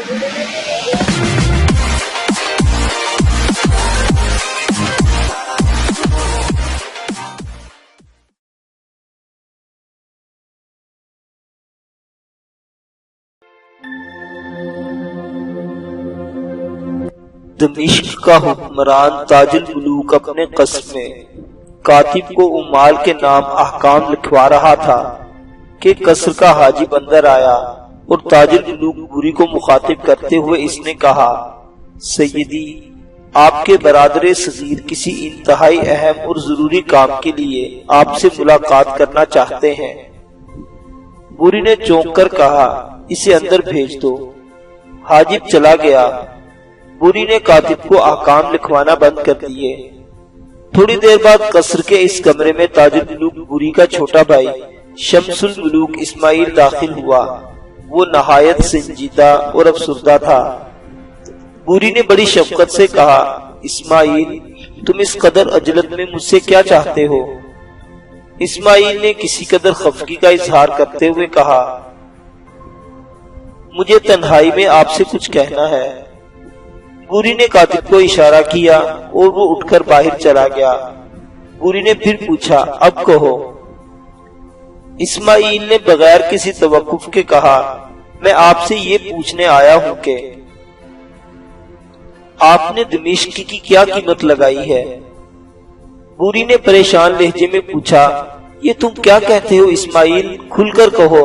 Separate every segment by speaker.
Speaker 1: دمشق کا حکمران تاج الملوک اپنے قصر میں کاتب کو عمال کے نام احکام لکھوا رہا تھا کہ قصر کا حاجب اندر آیا اور تاج الملوک بوری کو مخاطب کرتے ہوئے اس نے کہا، سیدی، آپ کے برادر صغیر کسی انتہائی اہم اور ضروری کام کے لیے آپ سے ملاقات کرنا چاہتے ہیں۔ بوری نے چونک کر کہا، اسے اندر بھیج دو۔ حاجب چلا گیا۔ بوری نے کاتب کو احکام لکھوانا بند کر دیے۔ تھوڑی دیر بعد قصر کے اس کمرے میں تاج الملوک بوری کا چھوٹا بھائی شمس الملوک اسماعیل داخل ہوا۔ وہ نہایت سنجیدہ اور افسردہ تھا۔ بوری نے بڑی شفقت سے کہا، اسماعیل، تم اس قدر عجلت میں مجھ سے کیا چاہتے ہو؟ اسماعیل نے کسی قدر خفگی کا اظہار کرتے ہوئے کہا، مجھے تنہائی میں آپ سے کچھ کہنا ہے۔ بوری نے کاتب کو اشارہ کیا اور وہ اٹھ کر باہر چلا گیا۔ بوری نے پھر پوچھا، اب کہو۔ اسماعیل نے بغیر کسی توقف کے کہا، میں آپ سے یہ پوچھنے آیا ہوں کہ آپ نے دمشق کی کیا قیمت لگائی ہے؟ بوری نے پریشان لہجے میں پوچھا، یہ تم کیا کہتے ہو اسماعیل؟ کھل کر کہو،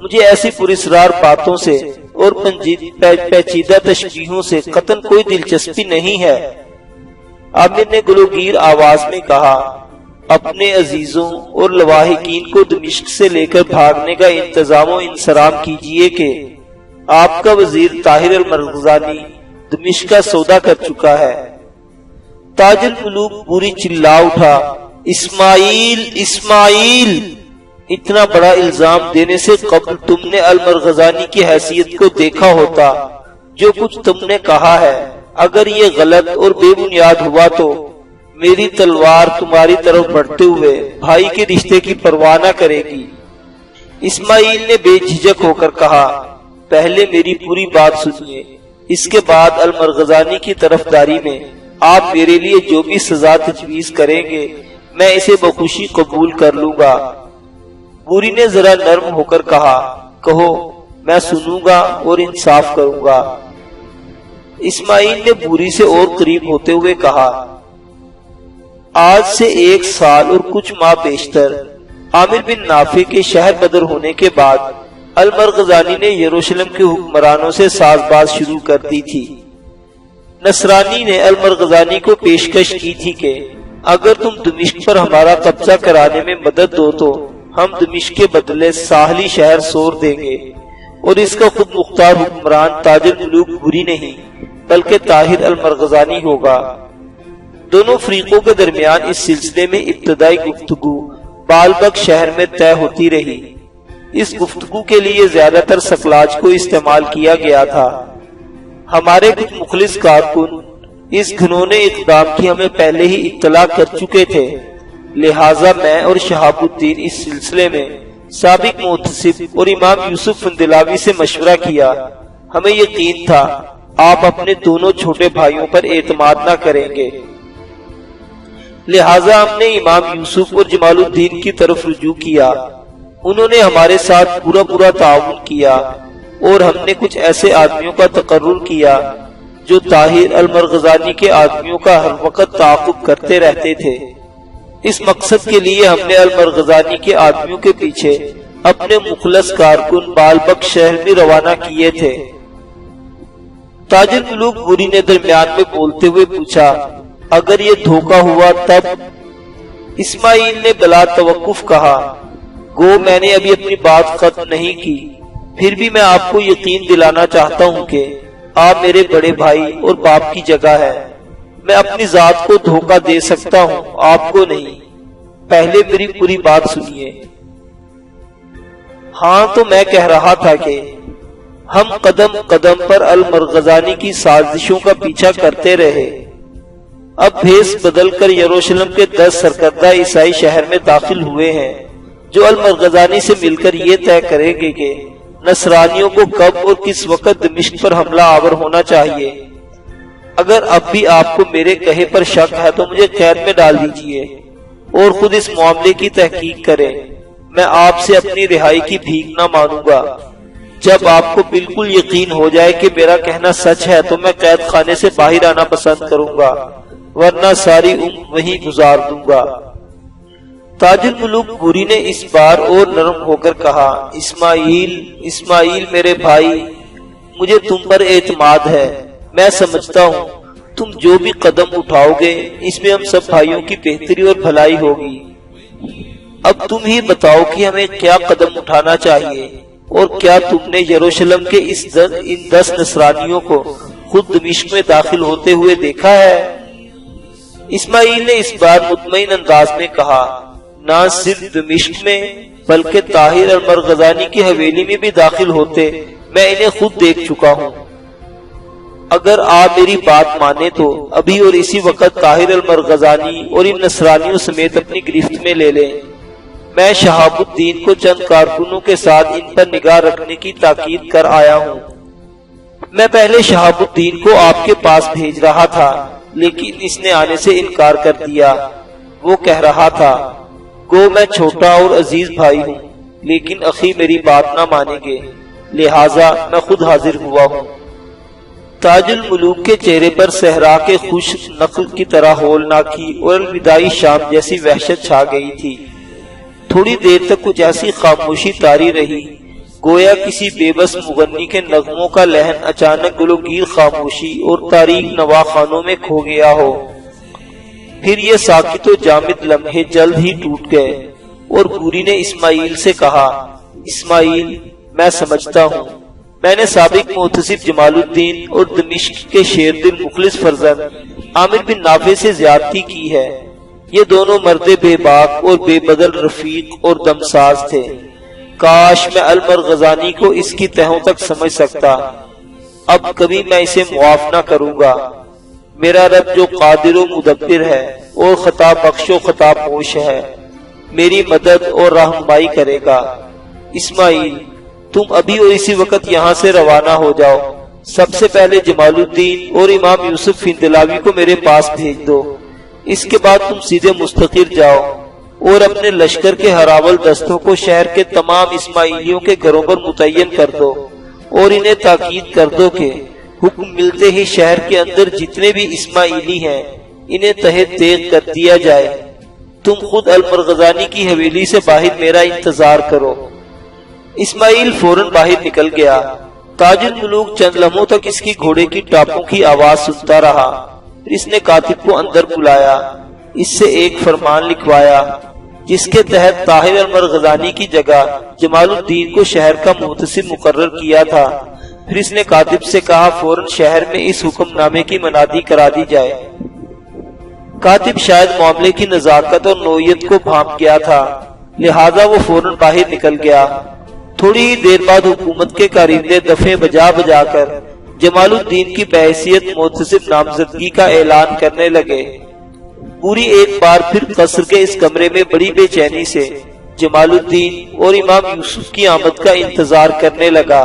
Speaker 1: مجھے ایسی پراسرار باتوں سے اور پیچیدہ تشبیہوں سے قطعاً کوئی دلچسپی نہیں ہے۔ عامر نے گلوگیر آواز میں کہا، اپنے عزیزوں اور لواحقین کو دمشق سے لے کر بھاگنے کا انتظام و انصرام کیجئے کہ آپ کا وزیر طاہر المرغزانی دمشق کا سودا کر چکا ہے۔ تاج الملوک بوری چلا اٹھا، اسماعیل، اسماعیل، اتنا بڑا الزام دینے سے قبل تم نے المرغزانی کی حیثیت کو دیکھا ہوتا۔ جو کچھ تم نے کہا ہے اگر یہ غلط اور بے بنیاد ہوا تو میری تلوار تمہاری طرف بڑھتے ہوئے بھائی کے رشتے کی پرواہ نہ کرے گی۔ اسماعیل نے بے جھجک ہو کر کہا، پہلے میری پوری بات سنیے، اس کے بعد المرغزانی کی طرفداری میں آپ میرے لیے جو بھی سزا تجویز کریں گے میں اسے بخوشی قبول کر لوں گا۔ بوری نے ذرا نرم ہو کر کہا، کہو، میں سنوں گا اور انصاف کروں گا۔ اسماعیل نے بوری سے اور قریب ہوتے ہوئے کہا، آج سے 1 سال اور کچھ ماہ بیشتر عامر بن نافع کے شہر بدر ہونے کے بعد المرغزانی نے یروشلم کے حکمرانوں سے ساز باز شروع کر دی تھی۔ نصرانی نے المرغزانی کو پیشکش کی تھی کہ اگر تم دمشق پر ہمارا قبضہ کرانے میں مدد دو تو ہم دمشق کے بدلے ساحلی شہر سور دیں گے، اور اس کا خود مختار حکمران تاج الملوک بوری نہیں بلکہ طاہر المرغزانی ہوگا۔ دونوں فریقوں کے درمیان اس سلسلے میں ابتدائی گفتگو بالبک شہر میں طے ہوتی رہی۔ اس گفتگو کے لیے زیادہ تر سکلاج کو استعمال کیا گیا تھا۔ ہمارے کچھ مخلص کارکن اس گھنونے اقدام کی ہمیں پہلے ہی اطلاع کر چکے تھے، لہٰذا میں اور شہاب الدین اس سلسلے میں سابق محتسب اور امام یوسف فندلاوی سے مشورہ کیا۔ ہمیں یقین تھا آپ اپنے دونوں چھوٹے بھائیوں پر اعتماد نہ کریں گے، لہٰذا ہم نے امام یوسف اور جمال الدین کی طرف رجوع کیا۔ انہوں نے ہمارے ساتھ پورا تعاون کیا اور ہم نے کچھ ایسے آدمیوں کا تقرر کیا جو طاہر المرغزانی کے آدمیوں کا ہر وقت تعاقب کرتے رہتے تھے۔ اس مقصد کے لیے ہم نے المرغزانی کے آدمیوں کے پیچھے اپنے مخلص کارکن بالبک شہر میں روانہ کیے تھے۔ تاج الملوک بوری نے درمیان میں بولتے ہوئے پوچھا، اگر یہ دھوکہ ہوا تب؟ اسماعیل نے بلا توقف کہا، گو میں نے ابھی اپنی بات ختم نہیں کی، پھر بھی میں آپ کو یقین دلانا چاہتا ہوں کہ آپ میرے بڑے بھائی اور باپ کی جگہ ہے۔ میں اپنی ذات کو دھوکہ دے سکتا ہوں، آپ کو نہیں۔ پہلے میری پوری بات سنیے۔ ہاں، تو میں کہہ رہا تھا کہ ہم قدم قدم پر المرغزانی کی سازشوں کا پیچھا کرتے رہے۔ اب بھیس بدل کر یروشلم کے 10 سرکردہ عیسائی شہر میں داخل ہوئے ہیں جو المرغزانی سے مل کر یہ طے کریں گے کہ نصرانیوں کو کب اور کس وقت دمشق پر حملہ آور ہونا چاہیے؟ اگر اب بھی آپ کو میرے کہے پر شک ہے تو مجھے قید میں ڈال دیجئے اور خود اس معاملے کی تحقیق کریں۔ میں آپ سے اپنی رہائی کی بھیک نہ مانوں گا۔ جب آپ کو بالکل یقین ہو جائے کہ میرا کہنا سچ ہے تو میں قید خانے سے باہر آنا پسند کروں گا، ورنہ ساری عمر وہیں گزار دوں گا۔ تاج الملوک بوری نے اس بار اور نرم ہو کر کہا، اسماعیل میرے بھائی، مجھے تم پر اعتماد ہے۔ میں سمجھتا ہوں تم جو بھی قدم اٹھاؤ گے اس میں ہم سب بھائیوں کی بہتری اور بھلائی ہوگی۔ اب تم ہی بتاؤ کہ ہمیں کیا قدم اٹھانا چاہیے، اور کیا تم نے یروشلم کے ان 10 نصرانیوں کو خود دمشق میں داخل ہوتے ہوئے دیکھا ہے؟ اسماعیل نے اس بار مطمئن انداز میں کہا، نہ صرف دمشق میں بلکہ طاہر المرغزانی کی حویلی میں بھی داخل ہوتے، میں انہیں خود دیکھ چکا ہوں۔ اگر آپ میری بات مانے تو ابھی اور اسی وقت طاہر المرغزانی اور ان نصرانیوں سمیت اپنی گرفت میں لے لیں۔ میں شہاب الدین کو چند کارکنوں کے ساتھ ان پر نگاہ رکھنے کی تاکید کر آیا ہوں۔ میں پہلے شہاب الدین کو آپ کے پاس بھیج رہا تھا، لیکن اس نے آنے سے انکار کر دیا۔ وہ کہہ رہا تھا، گو میں چھوٹا اور عزیز بھائی ہوں، لیکن اخی میری بات نہ مانیں گے، لہٰذا میں خود حاضر ہوا ہوں۔ تاج الملوک کے چہرے پر صحرا کے خشک نخل کی طرح ہولناکی اور الوداعی شام جیسی وحشت چھا گئی تھی۔ تھوڑی دیر تک کچھ ایسی خاموشی طاری رہی گویا کسی بے بس مغنی کے نغموں کا لہن اچانک گلوگیر خاموشی اور تاریک نواخانوں میں کھو گیا ہو۔ پھر یہ ساکت و جامد لمحے جلد ہی ٹوٹ گئے اور بوری نے اسماعیل سے کہا، اسماعیل، میں سمجھتا ہوں میں نے سابق محتسب جمال الدین اور دمشق کے شیر دل مخلص فرزند عامر بن نافع سے زیادتی کی ہے۔ یہ دونوں مرد بے باک اور بے بدل رفیق اور دمساز تھے۔ کاش میں المرغزانی کو اس کی تہوں تک سمجھ سکتا۔ اب کبھی میں اسے معاف نہ کروں گا۔ میرا رب جو قادر و مدبر ہے اور خطا بخش و خطا پوش ہے، میری مدد اور رہنمائی کرے گا۔ اسماعیل، تم ابھی اور اسی وقت یہاں سے روانہ ہو جاؤ۔ سب سے پہلے جمال الدین اور امام یوسف فندلاوی کو میرے پاس بھیج دو۔ اس کے بعد تم سیدھے مستقر جاؤ اور اپنے لشکر کے ہراول دستوں کو شہر کے تمام اسماعیلیوں کے گھروں پر متعین کر دو اور انہیں تاکید کر دو کہ حکم ملتے ہی شہر کے اندر جتنے بھی اسماعیلی ہیں انہیں تحت تیغ کر دیا جائے۔ تم خود المرغزانی کی حویلی سے باہر میرا انتظار کرو۔ اسماعیل فوراً باہر نکل گیا۔ تاج الملوک چند لمحوں تک اس کی گھوڑے کی ٹاپوں کی آواز سنتا رہا۔ پھر اس نے کاتب کو اندر بلایا، اس سے ایک فرمان لکھوایا جس کے تحت طاہر المرغزانی کی جگہ جمال الدین کو شہر کا محتسب مقرر کیا تھا۔ پھر اس نے کاتب سے کہا فوراً شہر میں اس حکم نامے کی منادی کرا دی جائے۔ کاتب شاید معاملے کی نزاکت اور نوعیت کو بھانپ گیا تھا، لہذا وہ فوراً باہر نکل گیا۔ تھوڑی ہی دیر بعد حکومت کے کارندے دفیں بجا بجا کر جمال الدین کی بحیثیت محتسب نامزدگی کا اعلان کرنے لگے۔ پوری ایک بار پھر قصر کے اس کمرے میں بڑی بے چینی سے جمال الدین اور امام یوسف کی آمد کا انتظار کرنے لگا۔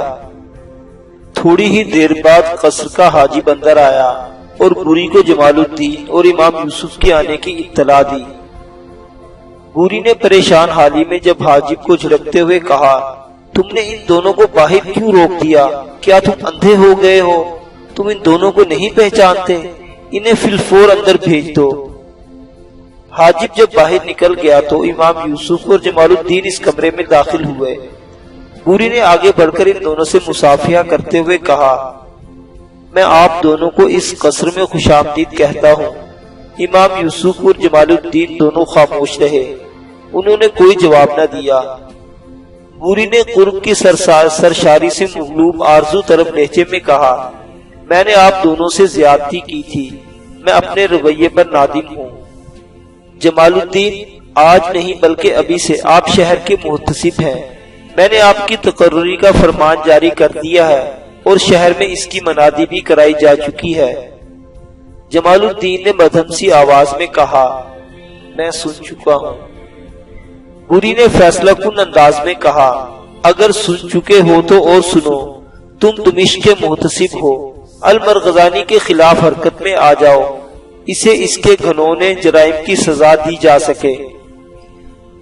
Speaker 1: تھوڑی ہی دیر بعد قصر کا حاجب اندر آیا اور بوری کو جمال الدین اور امام یوسف کے آنے کی اطلاع دی۔ بوری نے پریشان حالی میں جب حاجب کو جھڑکتے ہوئے کہا، تم نے ان دونوں کو باہر کیوں روک دیا؟ کیا تم اندھے ہو گئے ہو؟ تم ان دونوں کو نہیں پہچانتے؟ انہیں فی الفور اندر بھیج دو۔ حاجب جب باہر نکل گیا تو امام یوسف اور جمال الدین اس کمرے میں داخل ہوئے۔ بوری نے آگے بڑھ کر ان دونوں سے مصافحہ کرتے ہوئے کہا، میں آپ دونوں کو اس قصر میں خوش آمدید کہتا ہوں۔ امام یوسف اور جمال الدین دونوں خاموش رہے، انہوں نے کوئی جواب نہ دیا۔ بوری نے قرب کی سرشاری سے مغلوب آرزو طرف لہجے میں کہا، میں نے آپ دونوں سے زیادتی کی تھی، میں اپنے رویے پر نادم ہوں۔ جمال الدین، آج نہیں بلکہ ابھی سے آپ شہر کے محتسب ہیں۔ میں نے آپ کی تقرری کا فرمان جاری کر دیا ہے اور شہر میں اس کی منادی بھی کرائی جا چکی ہے۔ جمال الدین نے مدھمسی آواز میں کہا، میں سن چکا ہوں۔ بوری نے فیصلہ کن انداز میں کہا، اگر سن چکے ہو تو اور سنو، تم دمشق کے محتسب ہو، المرغزانی کے خلاف حرکت میں آ جاؤ، اسے اس کے گھنونے جرائم کی سزا دی جا سکے۔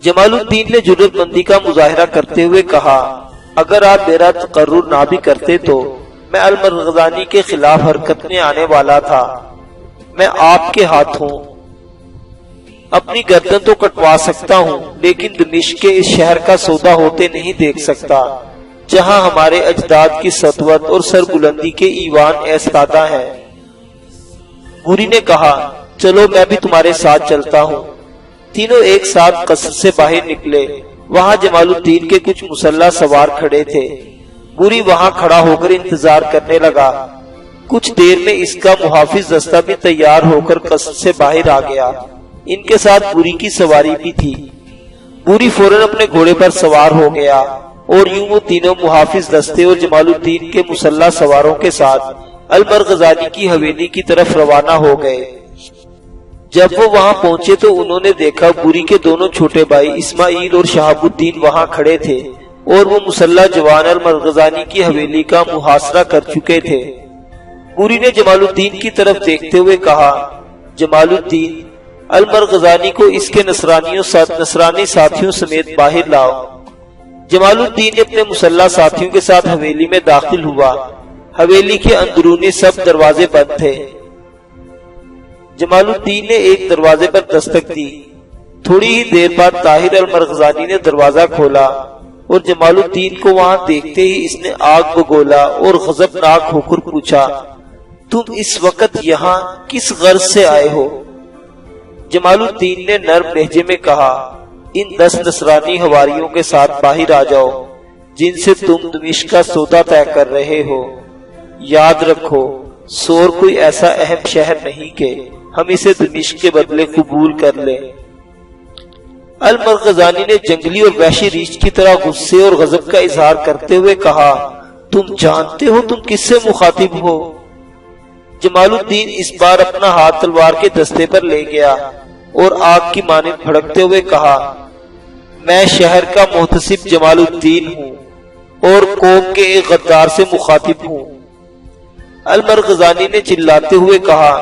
Speaker 1: جمال الدین نے جرأت مندی کا مظاہرہ کرتے ہوئے کہا، اگر آپ میرا تقرر نہ بھی کرتے تو میں المرغزانی کے خلاف حرکت میں آنے والا تھا۔ میں آپ کے ہاتھوں اپنی گردن تو کٹوا سکتا ہوں، لیکن دمشق کے اس شہر کا سودا ہوتے نہیں دیکھ سکتا، جہاں ہمارے اجداد کی سطوت اور سربلندی کے ایوان ایستادہ ہیں۔ بوری نے کہا، چلو میں بھی تمہارے ساتھ چلتا ہوں۔ تینوں ایک ساتھ قصر سے باہر نکلے۔ وہاں جمال الدین کے کچھ مسلح سوار کھڑے تھے۔ بوری وہاں کھڑا ہو کر انتظار کرنے لگا۔ کچھ دیر میں اس کا محافظ دستہ بھی تیار ہو کر قصر سے باہر آ گیا۔ ان کے ساتھ بوری کی سواری بھی تھی۔ بوری فوراً اپنے گھوڑے پر سوار ہو گیا اور یوں وہ تینوں محافظ دستے اور جمال الدین کے مسلح سواروں کے ساتھ المرغزانی کی حویلی کی طرف روانہ ہو گئے۔ جب وہ وہاں پہنچے تو انہوں نے دیکھا بوری کے دونوں چھوٹے بھائی اسماعیل اور شہاب الدین وہاں کھڑے تھے اور وہ مسلح جوان المرغزانی کی حویلی کا محاصرہ کر چکے تھے۔ بوری نے جمال الدین کی طرف دیکھتے ہوئے کہا، جمال الدین، المرغزانی کو اس کے نصرانی ساتھیوں سمیت باہر لاؤ۔ جمال الدین نے اپنے مسلح ساتھیوں کے ساتھ حویلی میں داخل ہوا۔ حویلی کے اندرونی سب دروازے بند تھے۔ جمال الدین نے ایک دروازے پر دستک دی۔ تھوڑی ہی دیر بعد طاہر المرغزانی نے دروازہ کھولا اور جمال الدین کو وہاں دیکھتے ہی اس نے آگ بگولا اور غضبناک ہو کر پوچھا، تم اس وقت یہاں کس غرض سے آئے ہو؟ جمال الدین نے نرم لہجے میں کہا، ان 10 نصرانی حواریوں کے ساتھ باہر آ جاؤ جن سے تم دمشق کا سودا طے کر رہے ہو۔ یاد رکھو، سور کوئی ایسا اہم شہر نہیں کہ ہم اسے دمشق کے بدلے قبول کر لیں۔ المرغزانی نے جنگلی اور وحشی ریچھ کی طرح غصے اور غضب کا اظہار کرتے ہوئے کہا، تم جانتے ہو تم کس سے مخاطب ہو؟ جمال الدین اس بار اپنا ہاتھ تلوار کے دستے پر لے گیا اور آگ کی مانند بھڑکتے ہوئے کہا، میں شہر کا محتسب جمال الدین ہوں اور قوم کے ایک غدار سے مخاطب ہوں۔ المرغزانی نے چلاتے ہوئے کہا،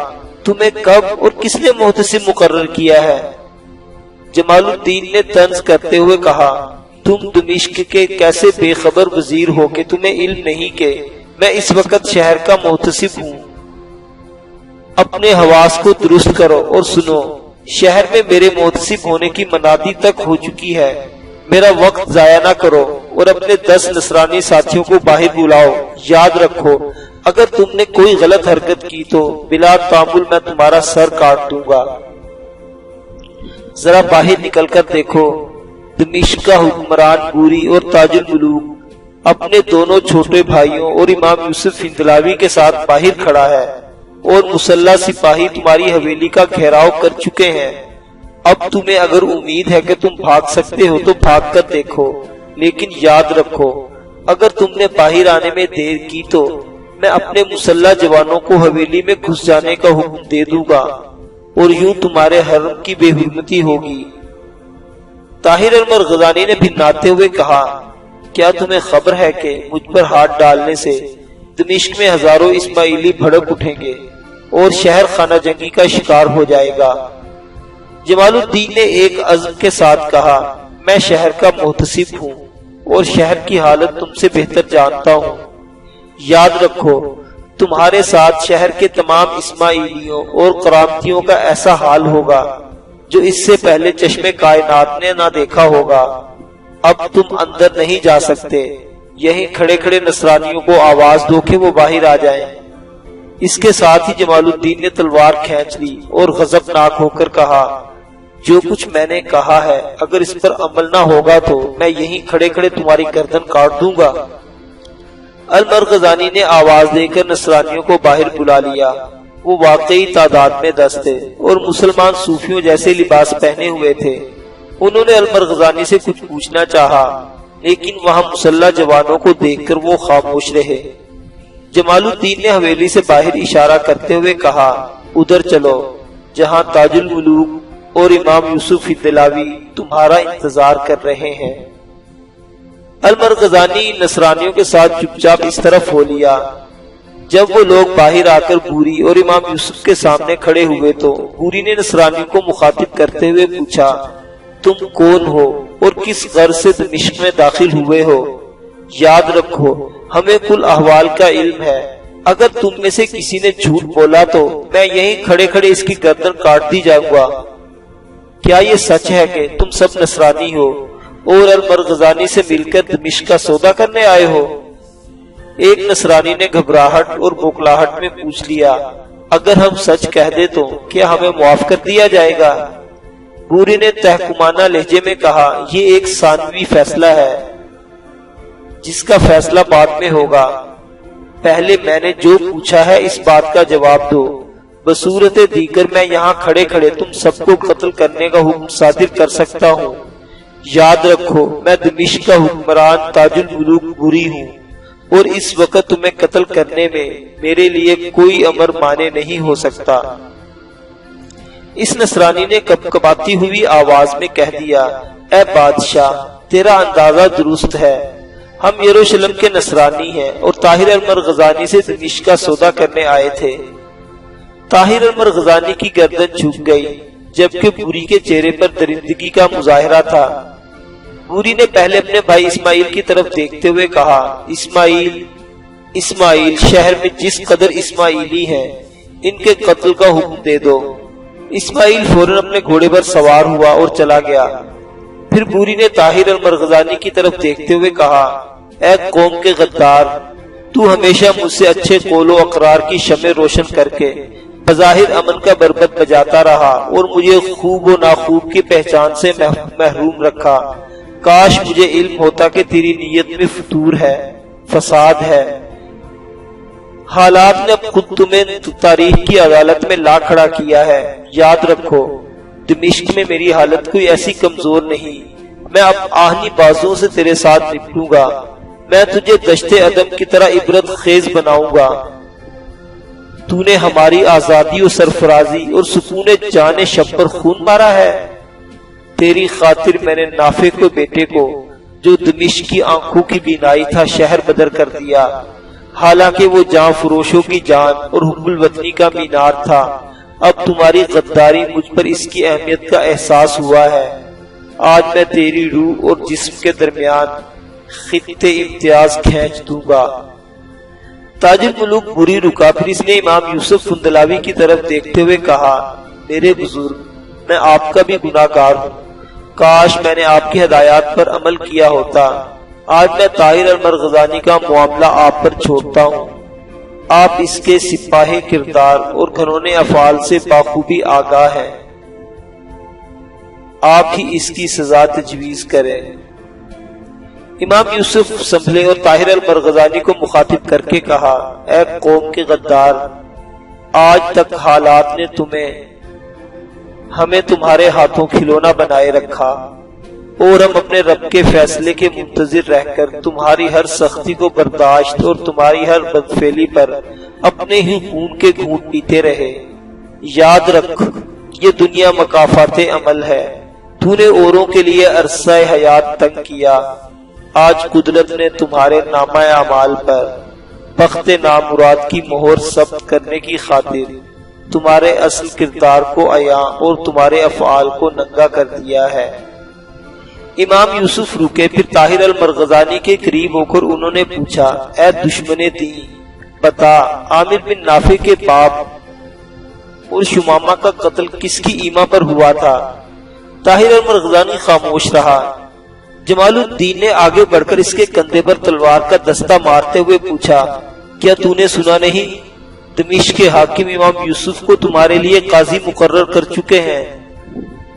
Speaker 1: تمہیں کب اور کس نے محتسب مقرر کیا ہے؟ جمال الدین نے طنز کرتے ہوئے کہا، تم دمشق کے کیسے بے خبر وزیر ہو کہ تمہیں علم نہیں کہ میں اس وقت شہر کا محتسب ہوں۔ اپنے حواس کو درست کرو اور سنو، شہر میں میرے محتسب ہونے کی منادی تک ہو چکی ہے۔ میرا وقت ضائع نہ کرو اور اپنے 10 نصرانی ساتھیوں کو باہر بلاؤ۔ یاد رکھو، اگر تم نے کوئی غلط حرکت کی تو بلا تعامل میں تمہارا سر کاٹ دوں گا۔ ذرا باہر نکل کر دیکھو، دمشق کا حکمران بوری اور تاج الملوک اپنے دونوں چھوٹے بھائیوں اور امام یوسف ہندلاوی کے ساتھ باہر کھڑا ہے اور مسلح سپاہی تمہاری حویلی کا گھیراؤ کر چکے ہیں۔ اب تمہیں اگر امید ہے کہ تم بھاگ سکتے ہو تو بھاگ کر دیکھو، لیکن یاد رکھو، اگر تم نے باہر آنے میں دیر کی تو میں اپنے مسلح جوانوں کو حویلی میں گھس جانے کا حکم دے دوں گا اور یوں تمہارے حرم کی بے حرمتی ہوگی۔ طاہر المرغزانی نے بھناتے ہوئے کہا، کیا تمہیں خبر ہے کہ مجھ پر ہاتھ ڈالنے سے دمشق میں ہزاروں اسماعیلی بھڑک اٹھیں گے اور شہر خانہ جنگی کا شکار ہو جائے گا؟ جمال الدین نے ایک عزم کے ساتھ کہا، میں شہر کا محتسب ہوں اور شہر کی حالت تم سے بہتر جانتا ہوں۔ یاد رکھو، تمہارے ساتھ شہر کے تمام اسماعیلیوں اور کرامتیوں کا ایسا حال ہوگا جو اس سے پہلے چشم کائنات نے نہ دیکھا ہوگا۔ اب تم اندر نہیں جا سکتے، یہیں کھڑے کھڑے نصرانیوں کو آواز دو کہ وہ باہر آ جائیں۔ اس کے ساتھ ہی جمال الدین نے تلوار کھینچ لی اور غضبناک ہو کر کہا، جو کچھ میں نے کہا ہے اگر اس پر عمل نہ ہوگا تو میں یہیں کھڑے کھڑے تمہاری گردن کاٹ دوں گا۔ المرغزانی نے آواز دے کر نصرانیوں کو باہر بلا لیا۔ وہ واقعی تعداد میں 10 تھے اور مسلمان صوفیوں جیسے لباس پہنے ہوئے تھے۔ انہوں نے المرغزانی سے کچھ پوچھنا چاہا، لیکن وہاں مسلح جوانوں کو دیکھ کر وہ خاموش رہے۔ جمال الدین نے حویلی سے باہر اشارہ کرتے ہوئے کہا، ادھر چلو جہاں تاج الملوک اور امام یوسف ہندلاوی تمہارا انتظار کر رہے ہیں۔ المرغزانی نصرانیوں کے ساتھ چپ چاپ اس طرف ہو لیا۔ جب وہ لوگ باہر آ کر بوری اور امام یوسف کے سامنے کھڑے ہوئے تو بوری نے نصرانیوں کو مخاطب کرتے ہوئے پوچھا، تم کون ہو اور کس غرض سے دمشق میں داخل ہوئے ہو؟ یاد رکھو ہمیں کل احوال کا علم ہے، اگر تم میں سے کسی نے جھوٹ بولا تو میں یہیں کھڑے کھڑے اس کی گردن کاٹ دی جاؤں گا۔ کیا یہ سچ ہے کہ تم سب نصرانی ہو اور المرغزانی سے مل کر دمشق کا سودا کرنے آئے ہو؟ ایک نصرانی نے گھبراہٹ اور بوکھلاہٹ میں پوچھ لیا، اگر ہم سچ کہہ دیں تو کیا ہمیں معاف کر دیا جائے گا؟ بوری نے تحکمانہ لہجے میں کہا، یہ ایک ثانوی فیصلہ ہے جس کا فیصلہ بعد میں ہوگا، پہلے میں نے جو پوچھا ہے اس بات کا جواب دو۔ بصورت دیگر میں یہاں کھڑے کھڑے تم سب کو قتل کرنے کا حکم صادر کر سکتا ہوں۔ یاد رکھو میں دمشق کا حکمران تاج الملوک بوری ہوں اور اس وقت تمہیں قتل کرنے میں میرے لیے کوئی امر مانے نہیں ہو سکتا۔ اس نصرانی نے کپکپاتی ہوئی آواز میں کہہ دیا، اے بادشاہ تیرا اندازہ درست ہے، ہم یروشلم کے نصرانی ہیں اور طاہر المرغزانی سے دمشق کا سودا کرنے آئے تھے۔ طاہر المرغزانی کی گردن جھک گئی جبکہ بوری کے چہرے پر درندگی کا مظاہرہ تھا۔ بوری نے پہلے اپنے بھائی اسماعیل کی طرف دیکھتے ہوئے کہا، اسماعیل شہر میں جس قدر اسماعیلی ہیں ان کے قتل کا حکم دے دو۔ اسماعیل فوراً اپنے گھوڑے پر سوار ہوا اور چلا گیا۔ پھر بوری نے طاہر المرغزانی کی طرف دیکھتے ہوئے کہا، اے قوم کے غدار، تو ہمیشہ مجھ سے اچھے قول و اقرار کی شمع روشن کر کے بظاہر امن کا بربط بجاتا رہا اور مجھے خوب و ناخوب کی پہچان سے محروم رکھا۔ کاش مجھے علم ہوتا کہ تیری نیت میں فتور ہے، فساد ہے۔ حالات نے اب خود تمہیں تاریخ کی عدالت میں لا کھڑا کیا ہے۔ یاد رکھو دمشق میں میری حالت کوئی ایسی کمزور نہیں، میں اب آہنی بازوں سے تیرے ساتھ نپٹوں گا، میں تجھے دشت عدم کی طرح عبرت خیز بناؤں گا۔ تو نے ہماری آزادی و سرفرازی اور سکون جان شب پر خون مارا ہے۔ تیری خاطر میں نے نافع کو بیٹے کو جو دمشق کی آنکھوں کی بینائی تھا شہر بدر کر دیا، حالانکہ وہ جان فروشوں کی جان اور حب الوطنی کا مینار تھا۔ اب تمہاری غداری مجھ پر اس کی اہمیت کا احساس ہوا ہے۔ آج میں تیری روح اور جسم کے درمیان خط امتیاز کھینچ دوں گا۔ تاج الملوک بوری رکا، پھر اس نے امام یوسف فندلاوی کی طرف دیکھتے ہوئے کہا، میرے بزرگ میں آپ کا بھی گناہ گار ہوں، کاش میں نے آپ کی ہدایات پر عمل کیا ہوتا۔ آج میں طاہر المرغزانی کا معاملہ آپ پر چھوڑتا ہوں، آپ اس کے سپاہی کردار اور گھنونے افعال سے بخوبی آگاہ ہیں، آپ ہی اس کی سزا تجویز کریں۔ امام یوسف سنبھلے اور طاہر المرغزانی کو مخاطب کر کے کہا، اے قوم کے غدار، آج تک حالات نے ہمیں تمہارے ہاتھوں کھلونا بنائے رکھا اور ہم اپنے رب کے فیصلے کے منتظر رہ کر تمہاری ہر سختی کو برداشت اور تمہاری ہر بدفعلی پر اپنے ہی خون کے گھونٹ پیتے رہے۔ یاد رکھ یہ دنیا مکافات عمل ہے، تو نے اوروں کے لیے عرصہ حیات تنگ کیا، آج قدرت نے تمہارے نامہ اعمال پر بخت نامراد کی مہر ثبت کرنے کی خاطر تمہارے اصل کردار کو عیاں اور تمہارے افعال کو ننگا کر دیا ہے۔ امام یوسف رکے، پھر طاہر المرغزانی کے قریب ہو کر انہوں نے پوچھا، اے دشمن دین، بتا عامر بن نافع کے باپ اور شمامہ کا قتل کس کی ایما پر ہوا تھا؟ طاہر المرغزانی خاموش رہا۔ جمال الدین نے آگے بڑھ کر اس کے کندھے پر تلوار کا دستہ مارتے ہوئے پوچھا، کیا تو نے سنا نہیں؟ دمشق کے حاکم امام یوسف کو تمہارے لیے قاضی مقرر کر چکے ہیں،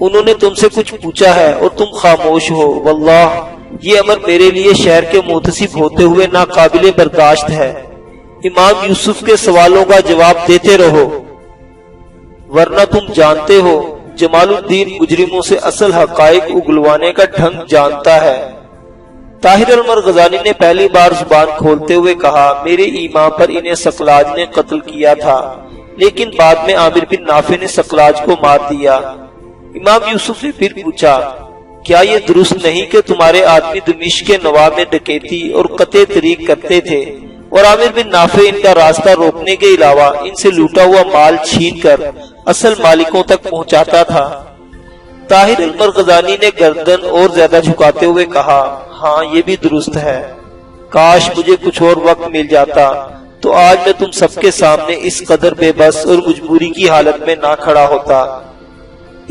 Speaker 1: انہوں نے تم سے کچھ پوچھا ہے اور تم خاموش ہو۔ واللہ یہ امر میرے لیے شہر کے محتسب ہوتے ہوئے ناقابل برداشت ہے۔ امام یوسف کے سوالوں کا جواب دیتے رہو، ورنہ تم جانتے ہو جمال الدین مجرموں سے اصل حقائق اگلوانے کا ڈھنگ جانتا ہے۔ طاہر المرغزانی نے پہلی بار زبان کھولتے ہوئے کہا، میرے ایمان پر انہیں سقلاج نے قتل کیا تھا، لیکن بعد میں عامر بن نافع نے سقلاج کو مار دیا۔ امام یوسف نے پھر پوچھا، کیا یہ درست نہیں کہ تمہارے آدمی دمشق کے نواب میں ڈکیتی اور قطع طریق کرتے تھے اور عامر بن نافع ان کا راستہ روکنے کے علاوہ ان سے لوٹا ہوا مال چھین کر اصل مالکوں تک پہنچاتا تھا؟ طاہر المرغزانی نے گردن اور زیادہ جھکاتے ہوئے کہا، ہاں یہ بھی درست ہے، کاش مجھے کچھ اور وقت مل جاتا تو آج میں تم سب کے سامنے اس قدر بے بس اور مجبوری کی حالت میں نہ کھڑا ہوتا۔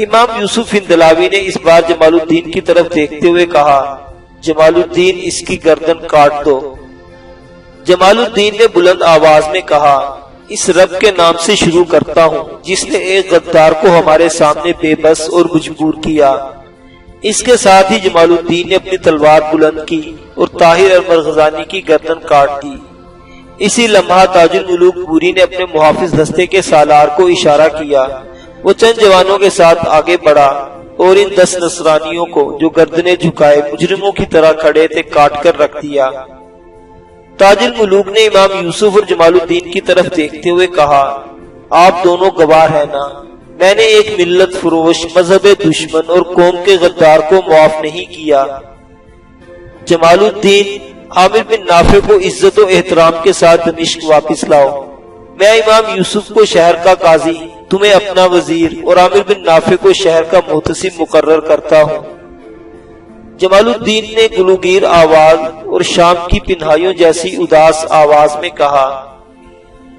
Speaker 1: امام یوسف ہندلاوی نے اس بار جمال الدین کی طرف دیکھتے ہوئے کہا، جمال الدین اس کی گردن کاٹ دو۔ جمال الدین نے بلند آواز میں کہا، اس رب کے نام سے شروع کرتا ہوں جس نے ایک غدار کو ہمارے سامنے بے بس اور مجبور کیا۔ اس کے ساتھ ہی جمال الدین نے اپنی تلوار بلند کی اور طاہر المرغزانی کی گردن کاٹ دی۔ اسی لمحہ تاج الملوک بوری نے اپنے محافظ دستے کے سالار کو اشارہ کیا، وہ چند جوانوں کے ساتھ آگے بڑھا اور ان 10 نصرانیوں کو جو گردنیں جھکائے مجرموں کی طرح کھڑے تھے کاٹ کر رکھ دیا۔ تاج الملوک نے امام یوسف اور جمال الدین کی طرف دیکھتے ہوئے کہا، آپ دونوں گواہ ہیں نا، میں نے ایک ملت فروش، مذہب دشمن اور قوم کے غدار کو معاف نہیں کیا۔ جمال الدین، عامر بن نافع کو عزت و احترام کے ساتھ دمشق واپس لاؤ۔ میں امام یوسف کو شہر کا قاضی، تمہیں اپنا وزیر اور عامر بن نافع کو شہر کا محتسب مقرر کرتا ہوں۔ جمال الدین نے گلوگیر آواز اور شام کی پنہائیوں جیسی اداس آواز میں کہا،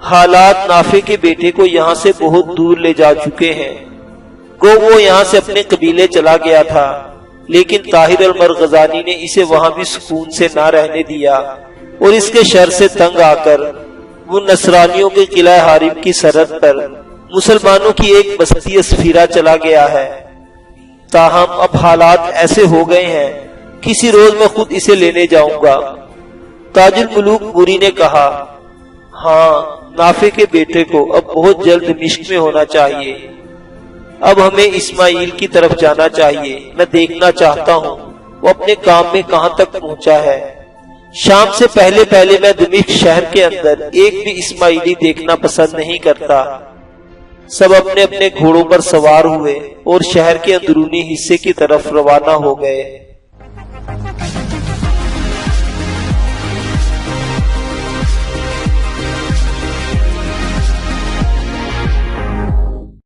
Speaker 1: حالات نافع کے بیٹے کو یہاں سے بہت دور لے جا چکے ہیں، گو وہ یہاں سے اپنے قبیلے چلا گیا تھا، لیکن طاہر المرغزانی نے اسے وہاں بھی سکون سے نہ رہنے دیا اور اس کے شر سے تنگ آ کر وہ نصرانیوں کے قلعہ حارم کی سرحد پر مسلمانوں کی ایک بستی اسفیرہ چلا گیا ہے۔ تاہم اب حالات ایسے ہو گئے ہیں، کسی روز میں خود اسے لینے جاؤں گا۔ تاج الملوک بوری نے کہا، ہاں نافع کے بیٹے کو اب بہت جلد دمشق میں ہونا چاہیے، اب ہمیں اسماعیل کی طرف جانا چاہیے، میں دیکھنا چاہتا ہوں وہ اپنے کام میں کہاں تک پہنچا ہے۔ شام سے پہلے میں دمشق شہر کے اندر ایک بھی اسماعیلی دیکھنا پسند نہیں کرتا۔ سب اپنے اپنے گھوڑوں پر سوار ہوئے اور شہر کے اندرونی حصے کی طرف روانہ ہو گئے۔